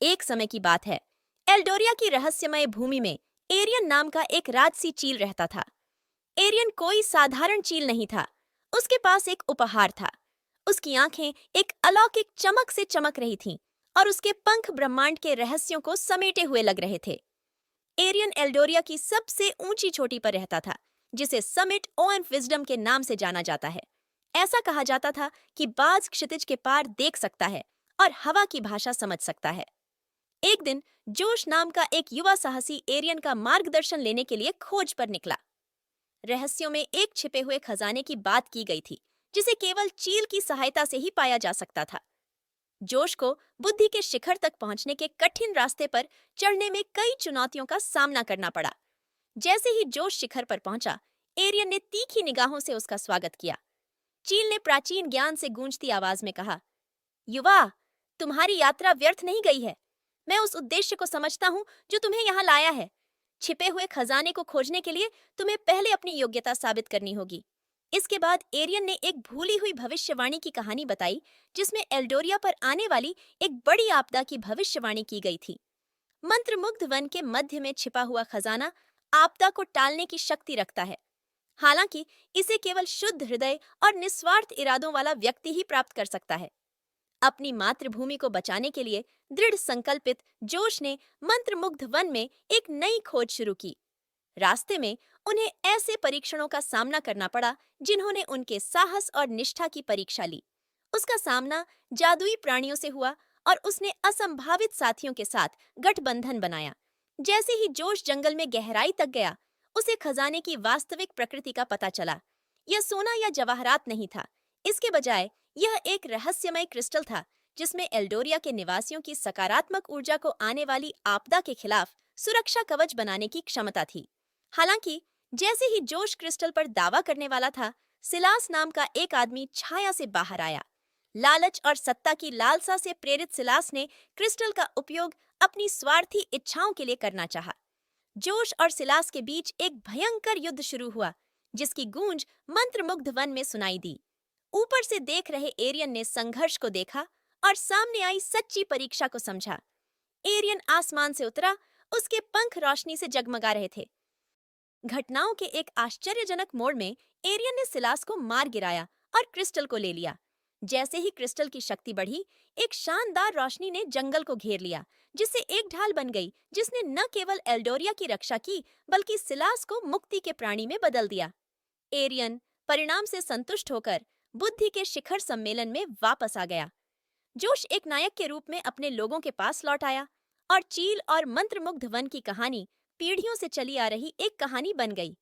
एक समय की बात है। एल्डोरिया की रहस्यमय भूमि में एरियन नाम का एक राजसी चील रहता था। एरियन कोई साधारण चील नहीं था। उसके पास एक उपहार था। उसकी आंखें एक अलौकिक चमक से चमक रही थीं और उसके पंख ब्रह्मांड के रहस्यों को समेटे हुए लग रहे थे। एरियन एल्डोरिया की सबसे ऊंची चोटी पर रहता था, जिसे समिट ऑफ विजडम के नाम से जाना जाता है। ऐसा कहा जाता था कि बाज क्षितिज के पार देख सकता है और हवा की भाषा समझ सकता है। एक दिन जोश नाम का एक युवा साहसी एरियन का मार्गदर्शन लेने के लिए खोज पर निकला। रहस्यों में एक छिपे हुए खजाने की बात की गई थी, जिसे केवल चील की सहायता से ही पाया जा सकता था। जोश को बुद्धि के शिखर तक पहुंचने के कठिन रास्ते पर चढ़ने में कई चुनौतियों का सामना करना पड़ा। जैसे ही जोश शिखर पर पहुंचा, एरियन ने तीखी निगाहों से उसका स्वागत किया। चील ने प्राचीन ज्ञान से गूंजती आवाज में कहा, युवा, तुम्हारी यात्रा व्यर्थ नहीं गई है। मैं उस उद्देश्य को समझता हूँ जो तुम्हें यहाँ लाया है। छिपे हुए खजाने को खोजने के लिए तुम्हें पहले अपनी योग्यता साबित करनी होगी। इसके बाद एरियन ने एक भूली हुई भविष्यवाणी की कहानी बताई, जिसमें एल्डोरिया पर आने वाली एक बड़ी आपदा की भविष्यवाणी की गई थी। मंत्रमुग्ध वन के मध्य में छिपा हुआ खजाना आपदा को टालने की शक्ति रखता है। हालांकि इसे केवल शुद्ध हृदय और निस्वार्थ इरादों वाला व्यक्ति ही प्राप्त कर सकता है। अपनी मातृभूमि को बचाने के लिए दृढ़ संकल्पित जोश ने मंत्रमुग्ध वन में एक नई खोज शुरू की। रास्ते में उन्हें ऐसे परीक्षणों का सामना करना पड़ा जिन्होंने उनके साहस और निष्ठा की परीक्षा ली। उसका सामना जादुई प्राणियों से हुआ और उसने असंभावित साथियों के साथ गठबंधन बनाया। जैसे ही जोश जंगल में गहराई तक गया, उसे खजाने की वास्तविक प्रकृति का पता चला। यह सोना या जवाहरात नहीं था। इसके बजाय यह एक रहस्यमय क्रिस्टल था, जिसमें एल्डोरिया के निवासियों की सकारात्मक ऊर्जा को आने वाली आपदा के खिलाफ सुरक्षा कवच बनाने की क्षमता थी। हालांकि जैसे ही जोश क्रिस्टल पर दावा करने वाला था, सिलास नाम का एक आदमी छाया से बाहर आया। लालच और सत्ता की लालसा से प्रेरित सिलास ने क्रिस्टल का उपयोग अपनी स्वार्थी इच्छाओं के लिए करना चाहा। जोश और सिलास के बीच एक भयंकर युद्ध शुरू हुआ, जिसकी गूंज मंत्रमुग्ध वन में सुनाई दी। ऊपर से देख रहे एरियन ने संघर्ष को देखा और सामने आई सच्ची परीक्षा को समझा। एरियन आसमान से उतरा। उसके पंख रोशनी से जगमगा रहे थे। घटनाओं के एक आश्चर्यजनक मोड़ में एरियन ने सिलास को मार गिराया और क्रिस्टल को ले लिया। जैसे ही क्रिस्टल की शक्ति बढ़ी, एक शानदार रोशनी ने जंगल को घेर लिया, जिससे एक ढाल बन गई जिसने न केवल एल्डोरिया की रक्षा की, बल्कि सिलास को मुक्ति के प्राणी में बदल दिया। एरियन परिणाम से संतुष्ट होकर बुद्धि के शिखर सम्मेलन में वापस आ गया। जोश एक नायक के रूप में अपने लोगों के पास लौट आया और चील और मंत्रमुग्ध वन की कहानी पीढ़ियों से चली आ रही एक कहानी बन गई।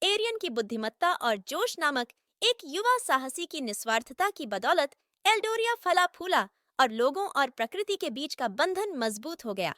एरियन की बुद्धिमत्ता और जोश नामक एक युवा साहसी की निस्वार्थता की बदौलत एल्डोरिया फला फूला और लोगों और प्रकृति के बीच का बंधन मजबूत हो गया।